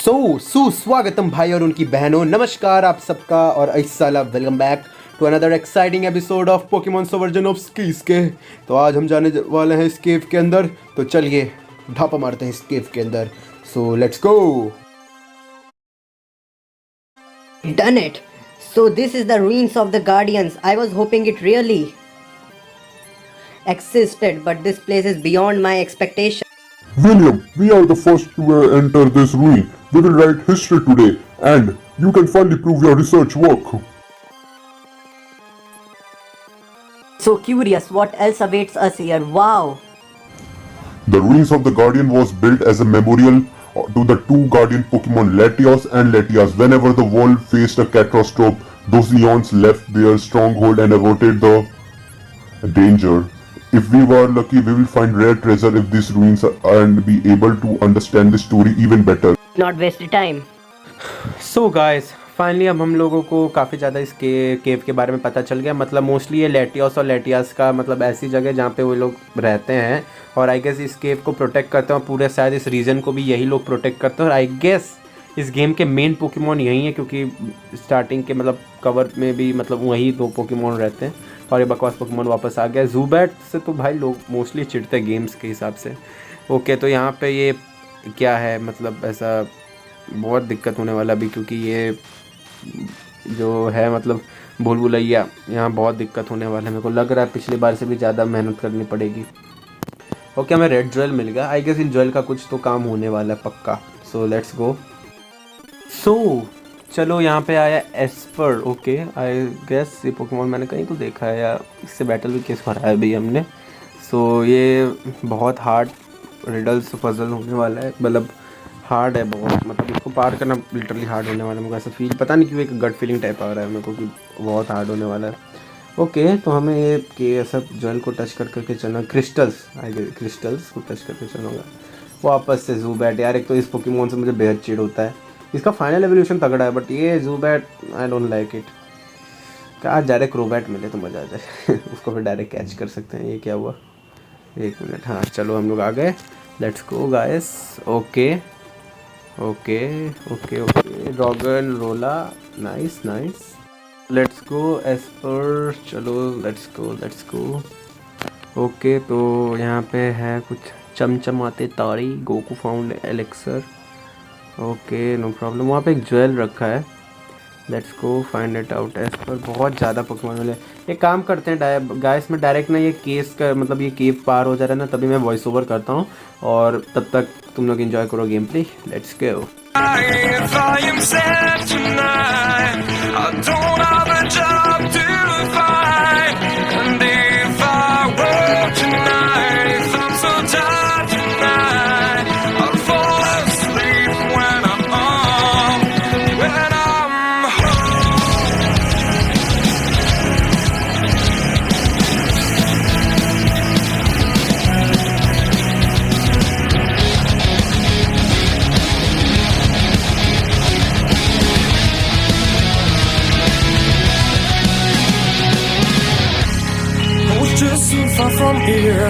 सुस्वागतम भाई और उनकी बहनों, नमस्कार आप सबका और अस्सलाम welcome back to another exciting episode of Pokemon version of skies के। तो आज हम जाने वाले हैं इस केव के अंदर, तो चलिए ढापा मारते हैं इस केव के अंदर। सो let's go. Done it. So this is the ruins of the Guardians. I was hoping it really existed, but this place is beyond my expectation. William, we are the first to enter this ruin. We will write history today, and you can finally prove your research work. So curious, what else awaits us here? Wow! The ruins of the Guardian was built as a memorial to the two Guardian Pokemon Latios and Latias. Whenever the world faced a catastrophe, those Leons left their stronghold and averted the danger. If we were lucky, we will find rare treasure if these ruins and be able to understand the story even better. Not waste time. So guys, finally अब हम लोगों को काफ़ी ज़्यादा इस केव के बारे में पता चल गया। मतलब मोस्टली ये लेटियोस और लेटियास का मतलब ऐसी जगह जहाँ पे वो लोग रहते हैं, और आई गेस इस केव को प्रोटेक्ट करते हैं, और पूरे शायद इस रीजन को भी यही लोग प्रोटेक्ट करते हैं। और आई गेस इस गेम के मेन पोकेमॉन यही है, क्योंकि स्टार्टिंग के मतलब कवर में भी मतलब वही दो पोकेमॉन रहते हैं, और ये बकवास पोकेमॉन वापस आ गया। ज़ूबैट से तो भाई लोग मोस्टली चिढ़ते हैं गेम्स के हिसाब से। ओके, तो यहाँ पे ये क्या है, मतलब ऐसा बहुत दिक्कत होने वाला भी, क्योंकि ये जो है मतलब भूल भुलैया, यहाँ बहुत दिक्कत होने वाला है। मेरे को लग रहा है पिछली बार से भी ज़्यादा मेहनत करनी पड़ेगी। ओके, हमें रेड ज्वेल मिल गया। आई गेस इन ज्वेल का कुछ तो काम होने वाला है पक्का। सो लेट्स गो। सो चलो, यहाँ पे आया एस्पर। ओके, आई गेस ये पोकेमॉन मैंने कहीं तो देखा है, या इससे बैटल भी केस भरा है भाई हमने। सो ये बहुत हार्ड रिडल्स पजल होने वाला है, मतलब हार्ड है बहुत, मतलब इसको पार करना लिटरली हार्ड होने वाला है। मुझे ऐसा फील, पता नहीं क्यों एक गट फीलिंग टाइप आ रहा है मेरे को कि बहुत हार्ड होने वाला है। ओके, तो हमें ये कि सब ज्वेल को टच कर करके चलना, क्रिस्टल्स को टच करके चलूँगा वापस से। ज़ूबैट यार, एक तो इस पोकेमॉन से मुझे बेहद चिढ़ होता है। इसका फाइनल एवोल्यूशन तगड़ा है, बट ये ज़ूबैट आई डोंट लाइक इट। क्या आज डायरेक्ट रोबैट मिले तो मज़ा आ जाए उसको फिर डायरेक्ट कैच कर सकते हैं। ये क्या हुआ, एक मिनट। हाँ चलो, हम लोग आ गए। Let's go guys. Okay, dragon रोला, नाइस। लेट्स गो एस्पर, चलो लेट्स गो। ओके, तो यहाँ पे है कुछ चमचमाते तारी, Goku found elixir. Okay, no problem. वहाँ पे एक ज्वेल रखा है, let's go find it out. Esper बहुत ज़्यादा पोकेमॉन मिले। एक काम करते हैं गाइस, में डायरेक्ट ना ये केस का मतलब ये केव पार हो जा रहा है ना, तभी मैं वॉइस ओवर करता हूँ, और तब तक तुम लोग एंजॉय करो game play. Let's go. From here,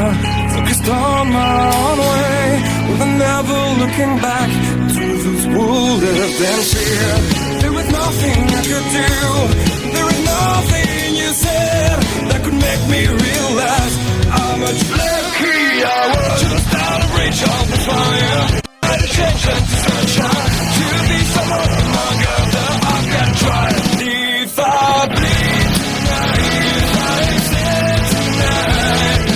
focused on my own way, with never looking back to those who lived in fear. There was nothing I could do, there was nothing you said that could make me realize how much lucky I was. Just out of reach of the fire, I had to change into sunshine to be someone among others. I can try. If I bleed tonight, if I exist tonight,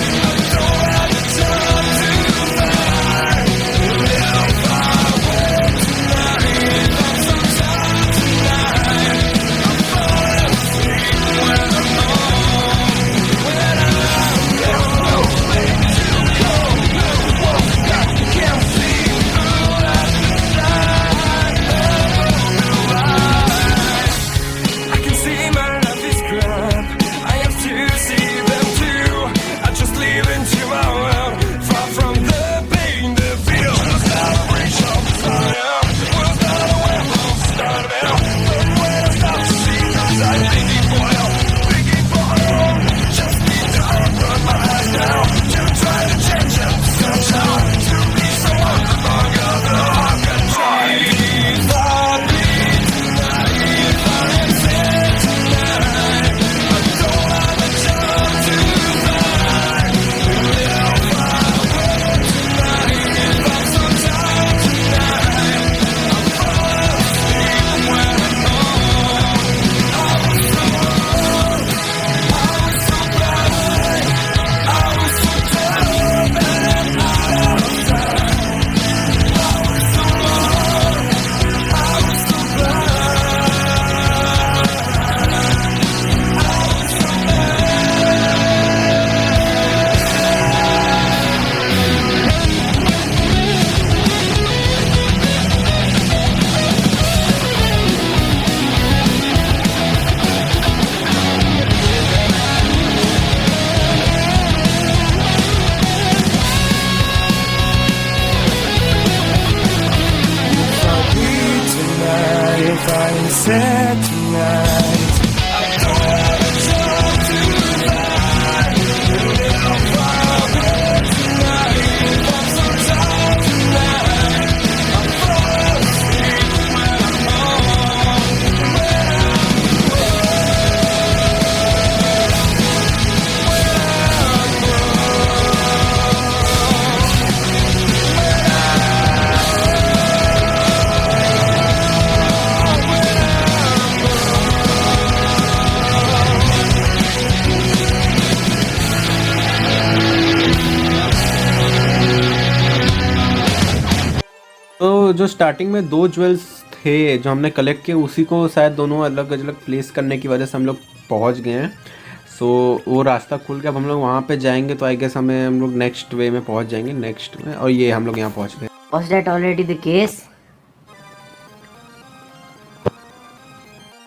find set tonight. तो जो starting में दो jewels थे जो हमने collect किए, उसी को शायद दोनों अलग अलग प्लेस करने की वजह से हम लोग पहुंच गए हैं। सो वो रास्ता खुल के अब हम लोग वहाँ पे जाएंगे, तो आई गेस हम लोग नेक्स्ट वे में पहुंच जाएंगे, नेक्स्ट में। और ये हम लोग यहाँ पहुंच गए। Was that already the case?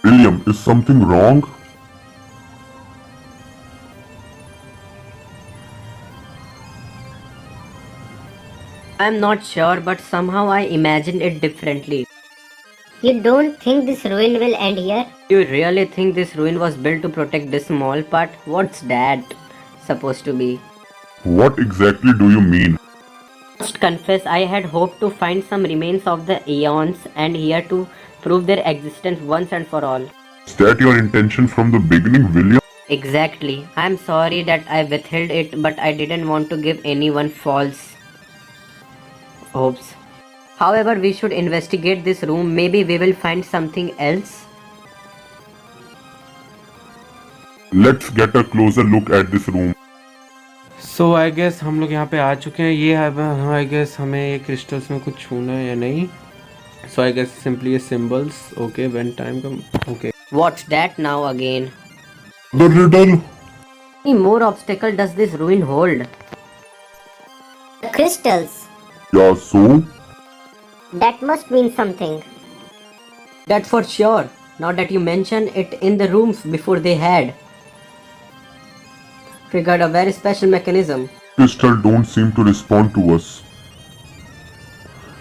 William, is something wrong? I'm not sure, but somehow I imagined it differently. You don't think this ruin will end here? You really think this ruin was built to protect this small part? What's that supposed to be? What exactly do you mean? Must confess, I had hoped to find some remains of the Aeons and here to prove their existence once and for all. Is that your intention from the beginning, William? Exactly. I'm sorry that I withheld it, but I didn't want to give anyone false hopes. However, we should investigate this room. Maybe we will find something else. Let's get a closer look at this room. So I guess हम लोग यहाँ पे आ चुके हैं। ये I guess हमें ये crystals में कुछ छूना है या नहीं। सो आई गेस सिंपली ये symbols. Okay, when time come. Okay, What's that now again? The riddle. How many more obstacle does this ruin hold? The crystals. Yeah, so? That must mean something. That for sure. Now that you mention it, in the rooms before they had triggered a very special mechanism. Crystal don't seem to respond to us.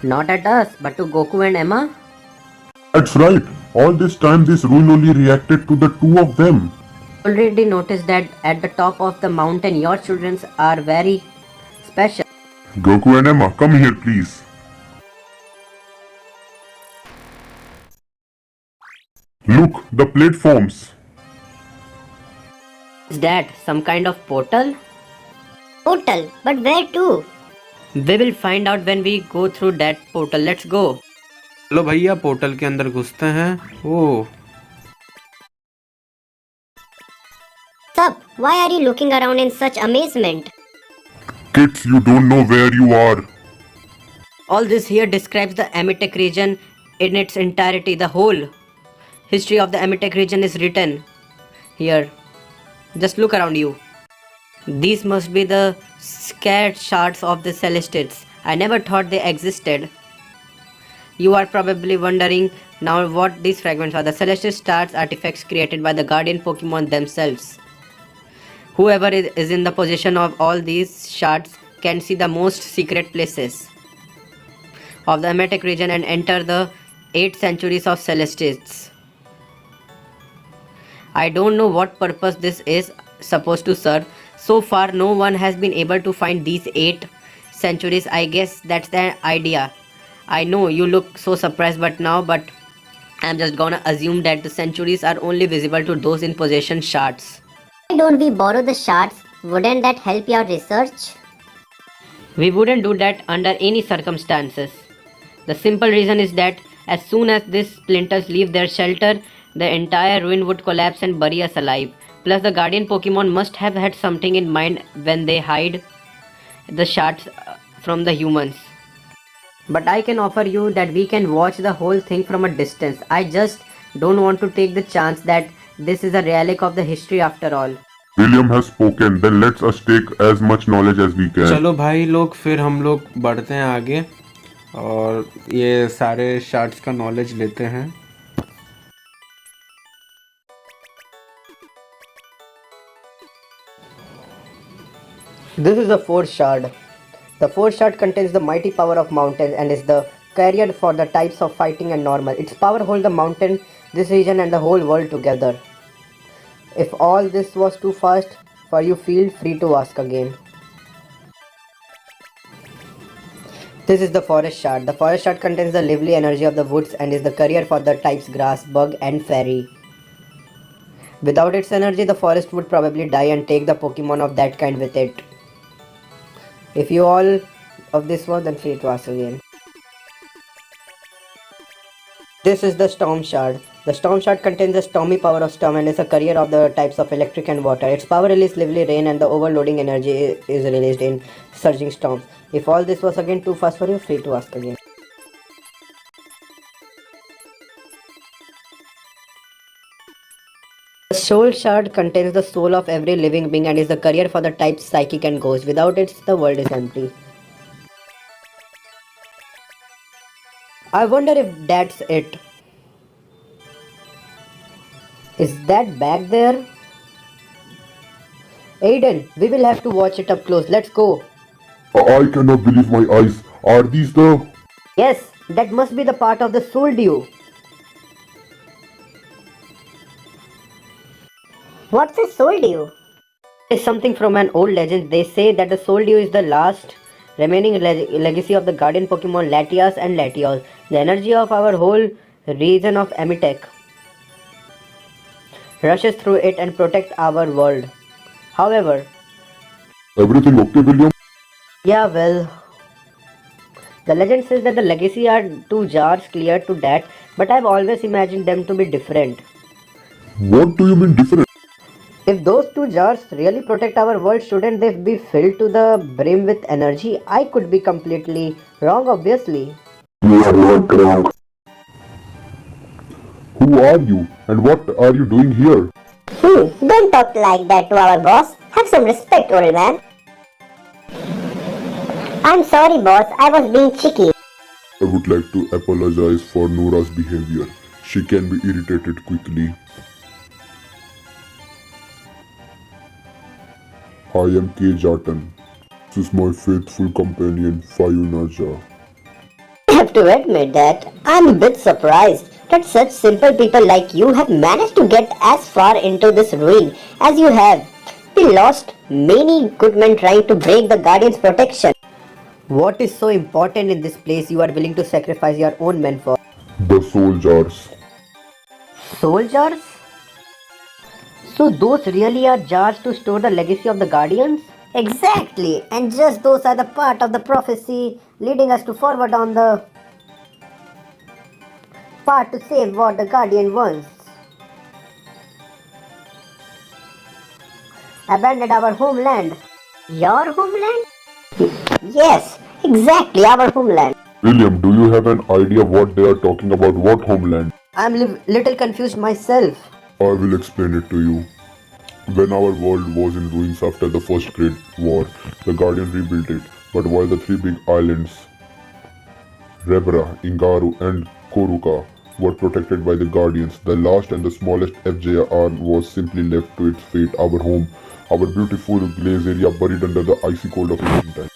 Not at us, but to Goku and Emma. That's right. All this time this ruin only reacted to the two of them. Already noticed that at the top of the mountain, your children are very special. Goku and Emma, come here please. Look, the platforms. Is that some kind of portal? Portal, but where to? We will find out when we go through that portal. Let's go. चलो भैया portal के अंदर घुसते हैं। ओह, Sup, why are you looking around in such amazement? Kids, you don't know where you are. All this here describes the Amitech region in its entirety. The whole history of the Amitech region is written here. Just look around you. These must be the scared shards of the Celestids. I never thought they existed. You are probably wondering now what these fragments are. The Celestial Stars artifacts created by the Guardian Pokemon themselves. Whoever is in the possession of all these shards can see the most secret places of the Amitech region and enter the 8 centuries of Celestids. I don't know what purpose this is supposed to serve. So far, no one has been able to find these 8 centuries. I guess that's the idea. I know you look so surprised but I'm just gonna assume that the centuries are only visible to those in possession shards. Why don't we borrow the shards? Wouldn't that help your research? We wouldn't do that under any circumstances. The simple reason is that as soon as these splinters leave their shelter, the entire ruin would collapse and bury us alive. Plus, the Guardian Pokemon must have had something in mind when they hide the shards from the humans. But I can offer you that we can watch the whole thing from a distance. I just don't want to take the chance that this is a relic of the history after all. William has spoken. Then let's us take as much knowledge as we can. चलो भाई लोग, फिर हम लोग बढ़ते हैं आगे और ये सारे शार्ट्स का नॉलेज लेते हैं। This is the fourth shard. The fourth shard contains the mighty power of mountains and is the carrier for the types of fighting and normal. Its power hold the mountain, this region and the whole world together. If all this was too fast for you, feel free to ask again. This is the forest shard. The forest shard contains the lively energy of the woods and is the carrier for the types grass, bug and fairy. Without its energy, the forest would probably die and take the Pokemon of that kind with it. If you all of this was, then free to ask again. This is the Storm Shard. The Storm Shard contains the stormy power of storm and is a carrier of the types of electric and water. Its power releases lively rain and the overloading energy is released in surging storms. If all this was again too fast for you, free to ask again. The Soul Shard contains the soul of every living being and is the carrier for the types psychic and ghost. Without it, the world is empty. I wonder if that's it. Is that back there? Aiden, we will have to watch it up close. Let's go. I cannot believe my eyes. Are these the... Yes, that must be the part of the soul dew. What's a soul dew? It's something from an old legend. They say that the soul dew is the last remaining legacy of the guardian Pokemon Latias and Latios. The energy of our whole region of Amitech rushes through it and protects our world. However, Everything okay, William? yeah, well, the legend says that the legacy are two jars clear to that, but I've always imagined them to be different. What do you mean different? If those two jars really protect our world, shouldn't they be filled to the brim with energy? I could be completely wrong, obviously. You are not wrong. Who are you and what are you doing here? Don't talk like that to our boss. Have some respect, old man. I'm sorry, boss. I was being cheeky. I would like to apologize for Nora's behavior. She can be irritated quickly. I am K. Jatan. This is my faithful companion, Fayunaja. I have to admit that I'm a bit surprised that such simple people like you have managed to get as far into this ruin as you have. We lost many good men trying to break the Guardian's protection. What is so important in this place you are willing to sacrifice your own men for? The soul jars. Soul jars? So those really are jars to store the legacy of the Guardians? Exactly, and just those are the part of the prophecy leading us to forward on the part to save what the Guardian wants. Abandoned our homeland. Your homeland? Yes, exactly, our homeland. William, do you have an idea what they are talking about? What homeland? I'm little confused myself. I will explain it to you. When our world was in ruins after the First Great War, the Guardian rebuilt it. But while the three big islands, Rebra, Ingaru and Koruka, were protected by the Guardians, the last and the smallest FJR was simply left to its fate, our home, our beautiful glaze area buried under the icy cold of ancient time.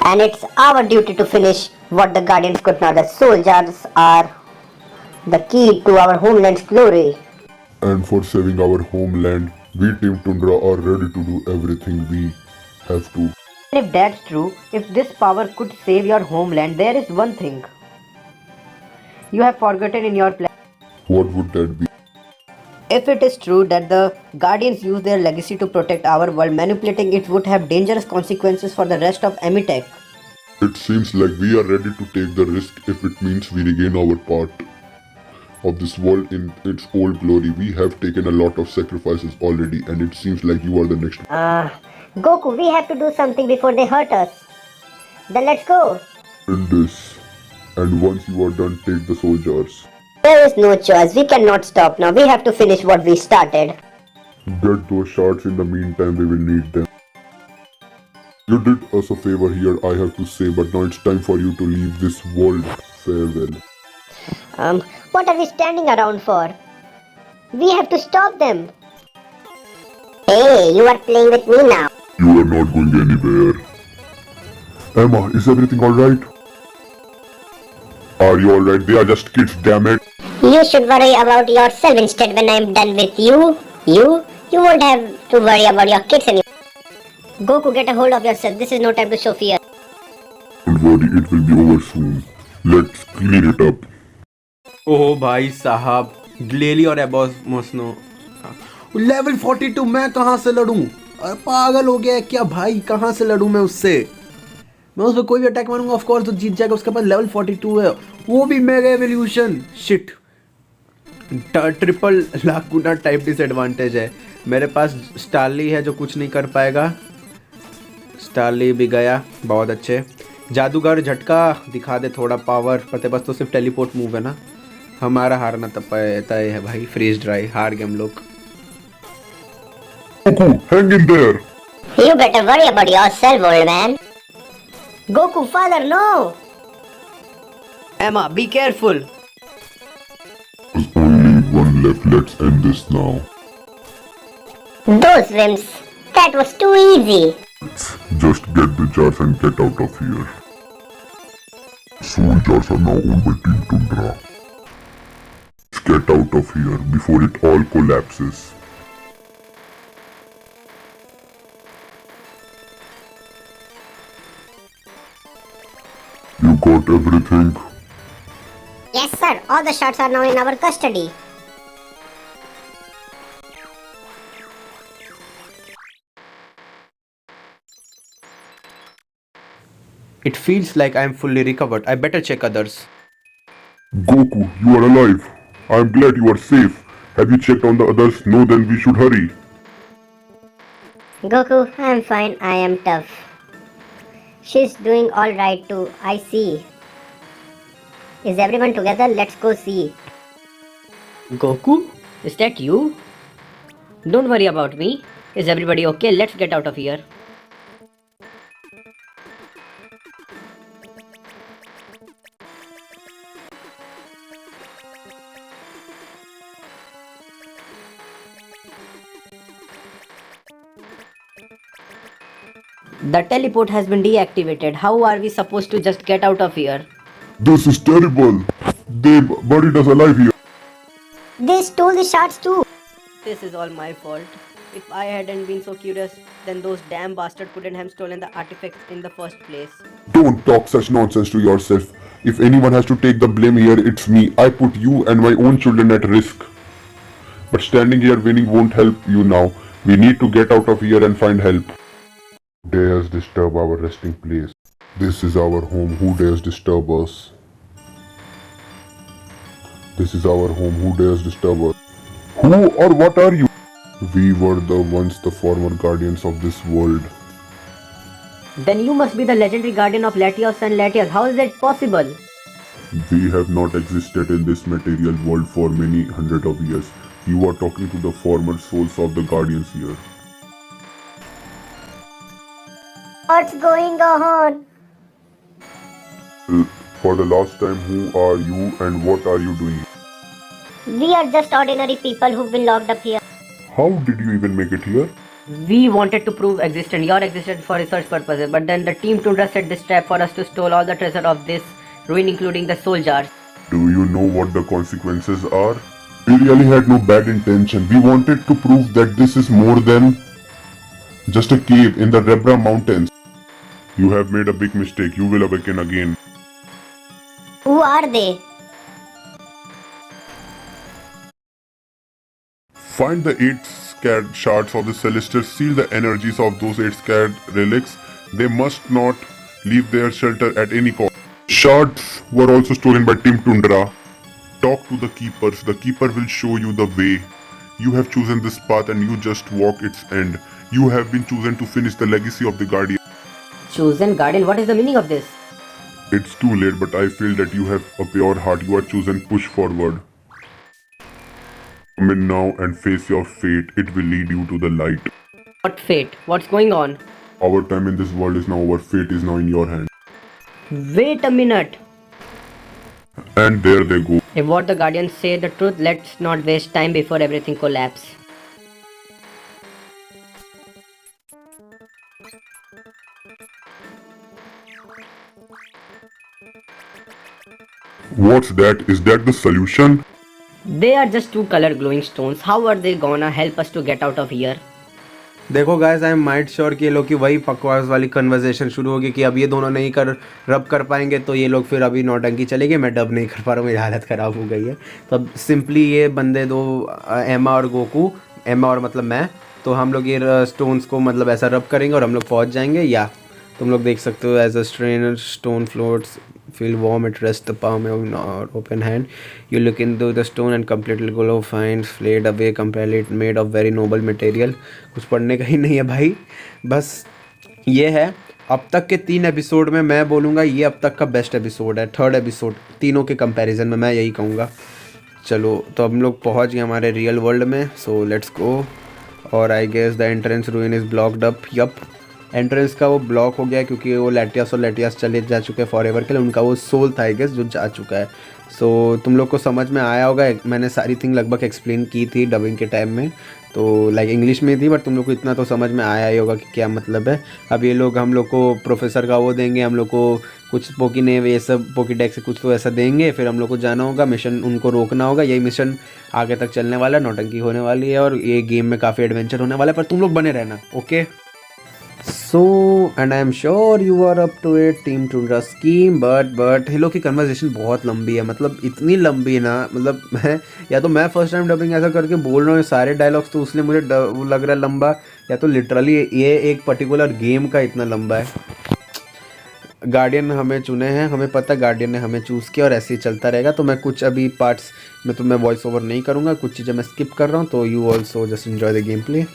And it's our duty to finish what the Guardians could not. The soul jars are the key to our homeland's glory. And for saving our homeland, we Team Tundra are ready to do everything we have to. And if that's true, if this power could save your homeland, there is one thing you have forgotten in your plan. What would that be? If it is true that the Guardians use their legacy to protect our world, manipulating it would have dangerous consequences for the rest of Amitech. It seems like we are ready to take the risk if it means we regain our part of this world in its old glory. We have taken a lot of sacrifices already, and it seems like you are the next one. Goku, we have to do something before they hurt us. Then let's go. In this. And once you are done, take the soul jars. There is no choice. We cannot stop now. We have to finish what we started. Get those shards. In the meantime, we will need them. You did us a favor here, I have to say, but now it's time for you to leave this world. Farewell. What are we standing around for? We have to stop them. Hey, you are playing with me now. You are not going anywhere. Emma, is everything alright? Are you alright? They are just kids, damn it. You should worry about yourself instead when I'm done with you. You won't have to worry about your kids anymore. Goku, get a hold of yourself. This is no time to show fear. Don't worry, it will be over soon. Let's clean it up. ओहो भाई साहब, ग्लेली और एबोसमोसनो level 42। मैं कहाँ से लड़ूं? अरे पागल हो गया है क्या भाई? कहाँ से लड़ूं मैं उससे? मैं उस पर कोई भी अटैक मारूंगा ऑफ कोर्स तो जीत जाएगा। उसके पास लेवल 42 है, वो भी mega evolution. Shit, triple lakh गुना टाइप डिसएडवांटेज है। मेरे पास स्टारली है जो कुछ नहीं कर पाएगा। स्टारली भी गया, बहुत अच्छे। जादूगर झटका दिखा दे थोड़ा पावर। पते बस तो सिर्फ टेलीपोर्ट मूव है ना। हमारा हारना तय है भाई। फ्रीज ड्राई, हार गए हम लोग। Goku, hang in there. You better worry about yourself, old man. Goku, father, no! Emma, be careful. There's only one left. Let's end this now. Those whims. That was too easy. Just get the jars and get out of here. Soul jars are now owned by Team Tundra. Let's get out of here before it all collapses. You got everything? Yes, sir. All the shots are now in our custody. It feels like I am fully recovered. I better check others. Goku, you are alive. I am glad you are safe. Have you checked on the others? No, then we should hurry. Goku, I am fine. I am tough. She's doing all right too. I see. Is everyone together? Let's go see. Goku? Is that you? Don't worry about me. Is everybody okay? Let's get out of here. The teleport has been deactivated. How are we supposed to just get out of here? This is terrible. They buried us alive here. They stole the shots too. This is all my fault. If I hadn't been so curious, then those damn bastards couldn't have stolen the artifacts in the first place. Don't talk such nonsense to yourself. If anyone has to take the blame here, it's me. I put you and my own children at risk. But standing here winning won't help you now. We need to get out of here and find help. Who dares disturb our resting place? This is our home. Who dares disturb us? This is our home. Who dares disturb us? Who or what are you? We were once the former guardians of this world. Then you must be the legendary guardian of Latios and Latias. How is that possible? We have not existed in this material world for many hundred of years. You are talking to the former souls of the guardians here. What's going on? For the last time, who are you and what are you doing? We are just ordinary people who've been locked up here. How did you even make it here? We wanted to prove your existence for research purposes, but then the Team Tundra set this trap for us to steal all the treasure of this ruin, including the soul jars. Do you know what the consequences are? We really had no bad intention. We wanted to prove that this is more than just a cave in the Rebra mountains. You have made a big mistake. You will awaken again. Who are they? Find the 8 scared shards of the Celestial. Seal the energies of those 8 scared relics. They must not leave their shelter at any cost. Shards were also stolen by Team Tundra. Talk to the keepers. The keeper will show you the way. You have chosen this path and you just walk its end. You have been chosen to finish the legacy of the Guardian. Chosen guardian, what is the meaning of this? It's too late, but I feel that you have a pure heart. You are chosen. Push forward. Come in now and face your fate. It will lead you to the light. What fate? What's going on? Our time in this world is now over. Fate is now in your hand. Wait a minute. And there they go. If what the guardians say the truth, let's not waste time before everything collapses. What's that? Is that the solution? They are just two colored glowing stones. How are they gonna help us to get out of here? देखो guys, I am might sure कि ये लोग की वही बकवास वाली conversation शुरू होगी कि अब ये दोनों नहीं रब कर पाएंगे तो ये लोग फिर अभी नौटंकी चलेगी। मैं डब नहीं कर पा रहा हूँ, मेरी हालत ख़राब हो गई है। तो अब सिंपली ये बंदे दो, एमा और गोकू, एमा और मतलब मैं, तो हम लोग ये स्टोन्स को मतलब ऐसा रब करेंगे और हम लोग पहुँच जाएंगे। या तुम लोग देख सकते हो, as a strain stone floats feel warm, it rests the palm of your open hand. You look into the stone and completely glow, finds flayed away, completely made of very noble material. कुछ पढ़ने का ही नहीं है भाई, बस ये है। अब तक के 3 एपिसोड में मैं बोलूँगा ये अब तक का बेस्ट एपिसोड है। 3rd एपिसोड तीनों के कंपैरिजन में मैं यही कहूँगा। चलो तो हम लोग पहुँच गए हमारे रियल वर्ल्ड में, सो लेट्स गो। और I guess the entrance ruin is blocked up. Yup, entrance का वो ब्लॉक हो गया क्योंकि वो लेटियास और लेटियास चले जा चुके हैं फॉर एवर के लिए। उनका वो सोल था आई गेस जो जा चुका है। सो तुम लोग को समझ में आया होगा, मैंने सारी थिंग लगभग एक्सप्लेन की थी डबिंग के टाइम में, तो लाइक इंग्लिश में थी, बट तुम लोग को इतना तो समझ में आया ही होगा कि क्या मतलब है। अब ये लोग हम लोग को प्रोफेसर का वो देंगे, हम लोग को कुछ पोकी ने ये सब पोकीडेक्स से कुछ तो ऐसा देंगे, फिर हम लोग को जाना होगा, मिशन उनको रोकना होगा। यही मिशन आगे तक चलने वाला है, नौटंकी होने वाली है और ये गेम में काफ़ी एडवेंचर होने वाला है, पर तुम लोग बने रहना, okay. So and I am sure you are up to it team tundra scheme. But हिलो की कन्वर्सेशन बहुत लंबी है, मतलब इतनी लंबी है ना, मतलब मैं फर्स्ट टाइम डबिंग ऐसा करके बोल रहा हूँ सारे डायलॉग्स, तो उसलिए मुझे वो लग रहा है लंबा, या तो लिटरली ये एक पर्टिकुलर गेम का इतना लंबा है। गार्डियन हमें चुने हैं, हमें पता है गार्डियन ने हमें चूज़ किया और ऐसे ही चलता रहेगा। तो मैं कुछ अभी पार्ट्स में तो मैं वॉइस ओवर नहीं करूँगा, कुछ चीज़ें मैं स्किप कर रहा हूँ, तो you also just enjoy the game play.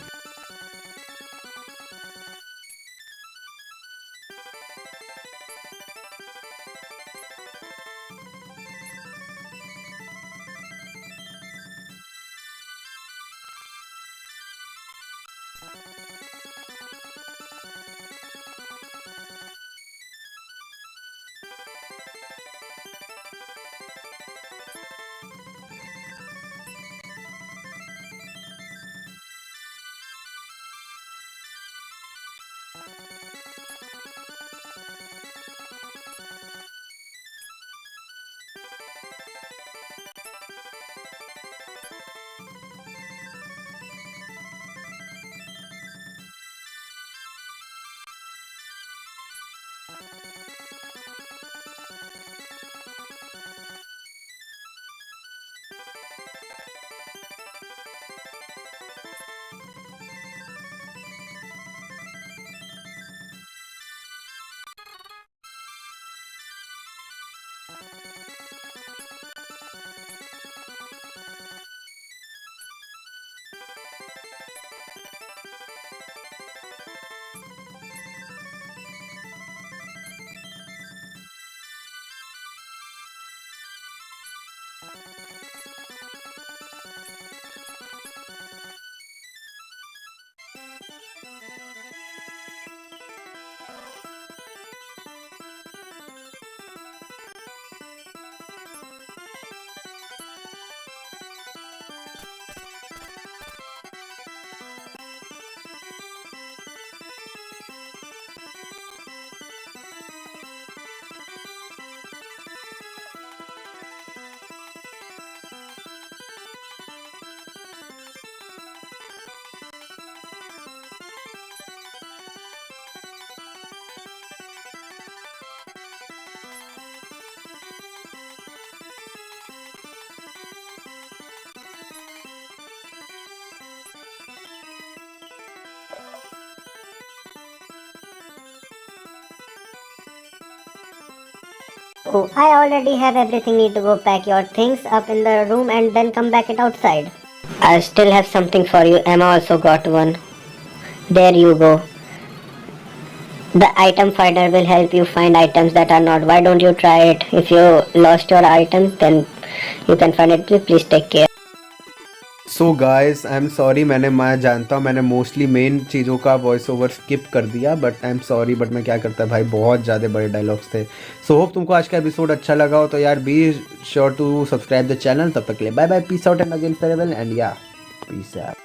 Oh, I already have everything. Need to go pack your things up in the room and then come back it outside. I still have something for you. Emma also got one. There you go. The item finder will help you find items that are not. Why don't you try it? If you lost your items, then you can find it. Please take care. So guys I am sorry, मैं जानता हूँ मैंने mostly men चीज़ों का voice over skip कर दिया, but I am sorry, but मैं क्या करता भाई, बहुत ज़्यादा बड़े डायलॉग्स थे। सो होप तुमको आज का एपिसोड अच्छा लगा हो, तो यार be sure to subscribe the channel. तब तक के लिए bye bye, peace out and again farewell and या पीस आउट।